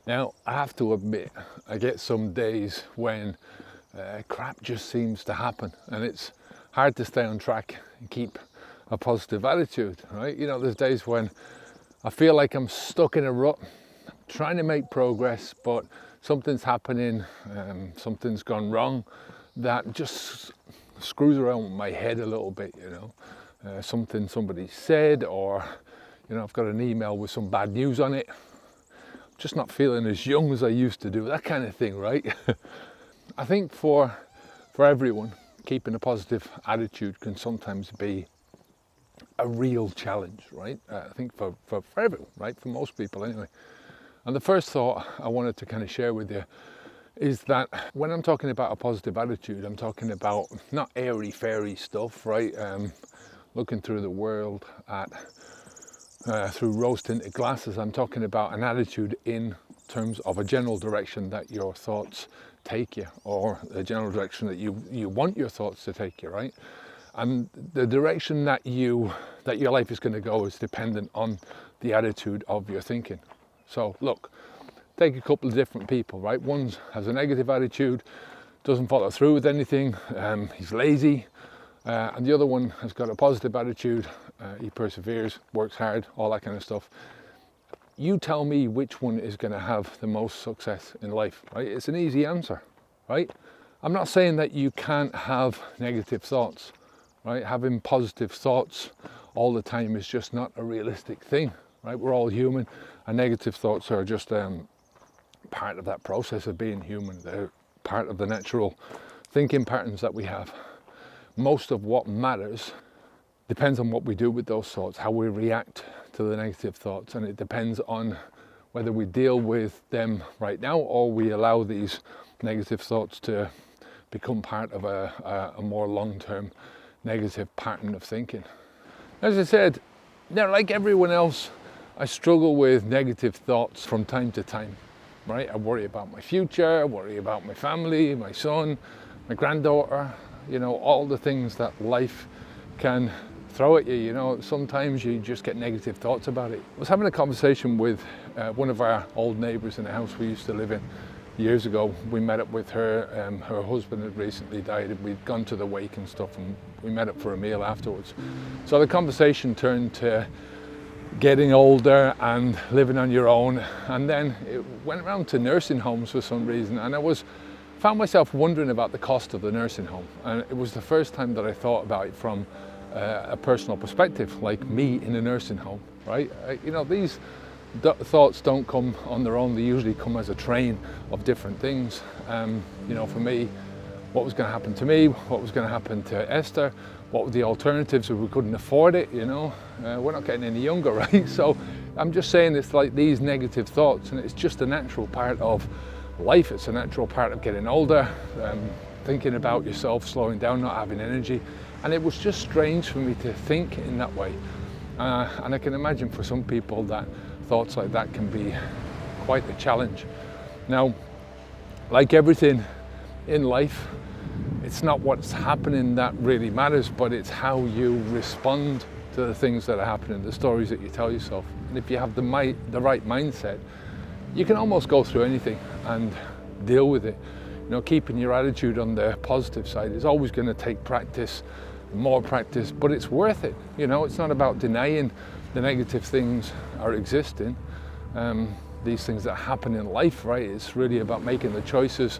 Now, I have to admit, I get some days when crap just seems to happen, and it's hard to stay on track and keep a positive attitude, right? You know, there's days when I feel like I'm stuck in a rut, trying to make progress, but something's happening, something's gone wrong that just screws around with my head a little bit, you know. Something somebody said, or, you know, I've got an email with some bad news on it. Just not feeling as young as I used to do, that kind of thing, right? I think for everyone, keeping a positive attitude can sometimes be a real challenge, right? I think for everyone, right? For most people anyway. And the first thought I wanted to kind of share with you is that when I'm talking about a positive attitude, I'm talking about not airy-fairy stuff, right? Looking through the world at through rose-tinted glasses. I'm talking about an attitude in terms of a general direction that your thoughts take you, or the general direction that you want your thoughts to take you, right? And the direction that your life is going to go is dependent on the attitude of your thinking. So look, take a couple of different people, right? One has a negative attitude, doesn't follow through with anything, he's lazy, and the other one has got a positive attitude, he perseveres, works hard, all that kind of stuff. You tell me which one is going to have the most success in life, right? It's an easy answer, right? I'm not saying that you can't have negative thoughts, right? Having positive thoughts all the time is just not a realistic thing, right? We're all human, and negative thoughts are just part of that process of being human. They're part of the natural thinking patterns that we have. Most of what matters depends on what we do with those thoughts, how we react to the negative thoughts, and it depends on whether we deal with them right now or we allow these negative thoughts to become part of a more long-term negative pattern of thinking. As I said, now, like everyone else, I struggle with negative thoughts from time to time, right? I worry about my future, I worry about my family, my son, my granddaughter, you know, all the things that life can throw at you. You know, sometimes you just get negative thoughts about it. I was having a conversation with one of our old neighbours in the house we used to live in years ago. We met up with her, her husband had recently died, and we'd gone to the wake and stuff, and we met up for a meal afterwards. So the conversation turned to getting older and living on your own, and then it went around to nursing homes for some reason, and found myself wondering about the cost of the nursing home. And it was the first time that I thought about it from a personal perspective, like me in a nursing home, right? You know, these thoughts don't come on their own. They usually come as a train of different things. You know, for me, what was going to happen to me, what was going to happen to Esther, what were the alternatives if we couldn't afford it, you know? We're not getting any younger, right? So I'm just saying, it's like these negative thoughts, and it's just a natural part of life. It's a natural part of getting older, thinking about yourself, slowing down, not having energy. And it was just strange for me to think in that way. And I can imagine for some people that thoughts like that can be quite a challenge. Now, like everything in life, it's not what's happening that really matters, but it's how you respond to the things that are happening, the stories that you tell yourself. And if you have the right mindset, you can almost go through anything and deal with it. You know, keeping your attitude on the positive side is always going to take practice, more practice, but it's worth it. You know, it's not about denying the negative things are existing, these things that happen in life, right? It's really about making the choices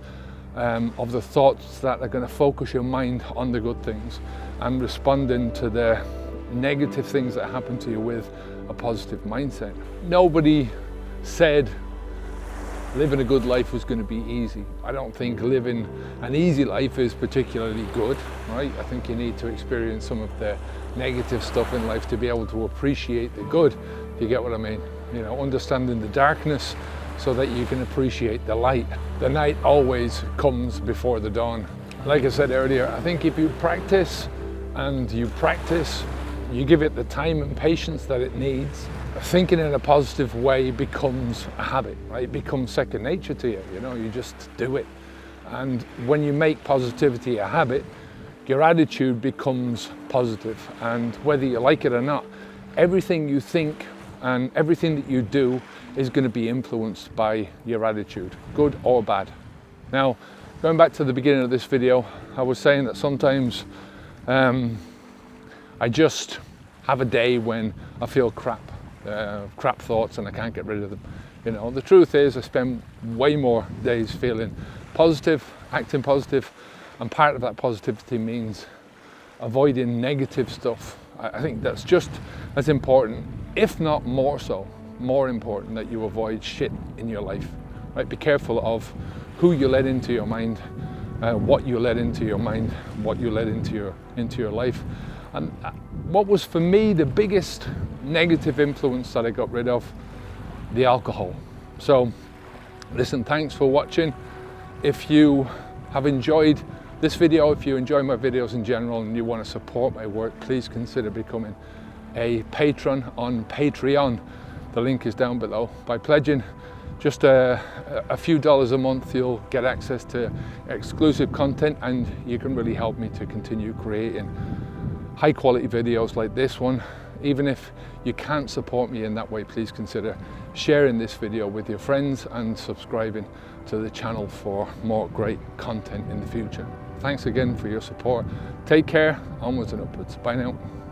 of the thoughts that are going to focus your mind on the good things and responding to the negative things that happen to you with a positive mindset. Nobody said living a good life was going to be easy. I don't think living an easy life is particularly good, right? I think you need to experience some of the negative stuff in life to be able to appreciate the good, if you get what I mean. You know, understanding the darkness so that you can appreciate the light. The night always comes before the dawn. Like I said earlier, I think if you practice and you give it the time and patience that it needs, thinking in a positive way becomes a habit, right? It becomes second nature to you, you know, you just do it. And when you make positivity a habit, your attitude becomes positive. And whether you like it or not, everything you think and everything that you do is going to be influenced by your attitude, good or bad. Now, going back to the beginning of this video, I was saying that sometimes I just have a day when I feel crap thoughts and I can't get rid of them. You know, the truth is I spend way more days feeling positive, acting positive, and part of that positivity means avoiding negative stuff. I think that's just as important, if not more so, more important, that you avoid shit in your life, right? Be careful of who you let into your mind, what you let into your mind, what you let into your life. And what was for me the biggest negative influence that I got rid of, the alcohol. So listen, thanks for watching. If you have enjoyed this video, if you enjoy my videos in general and you want to support my work, please consider becoming a patron on Patreon. The link is down below. By pledging just a few dollars a month, you'll get access to exclusive content, and you can really help me to continue creating high quality videos like this one. Even if you can't support me in that way, please consider sharing this video with your friends and subscribing to the channel for more great content in the future. Thanks again for your support. Take care, onwards and upwards. Bye now.